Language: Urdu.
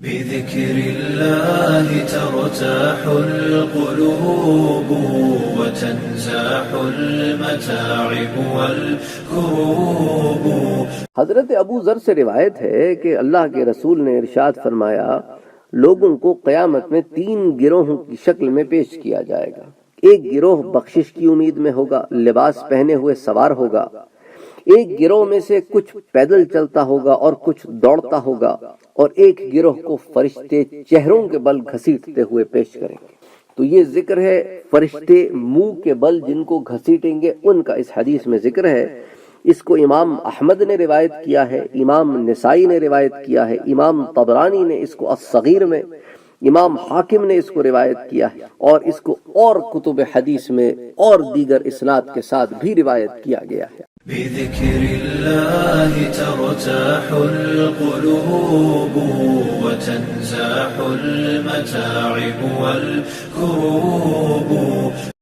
بذكر الله ترتاح القلوب وتنزاح المتاعب والكروب. حضرت ابو ذر سے روایت ہے کہ اللہ کے رسول نے ارشاد فرمایا لوگوں کو قیامت میں 3 گروہوں کی شکل میں پیش کیا جائے گا. ایک گروہ بخشش کی امید میں ہوگا، لباس پہنے ہوئے سوار ہوگا. ایک گروہ میں سے کچھ پیدل چلتا ہوگا اور کچھ دوڑتا ہوگا، اور ایک گروہ کو فرشتے چہروں کے بل گھسیٹتے ہوئے پیش کریں گے. تو یہ ذکر ہے فرشتے منہ کے بل جن کو گھسیٹیں گے ان کا اس حدیث میں ذکر ہے. اس کو امام احمد نے روایت کیا ہے، امام نسائی نے روایت کیا ہے، امام طبرانی نے اس کو الصغیر میں، امام حاکم نے اس کو روایت کیا ہے، اور اس کو اور کتب حدیث میں اور دیگر اسناد کے ساتھ بھی روایت کیا گیا ہے. بذكر الله ترتاح القلوب وتنزاح المتاعب والكروب.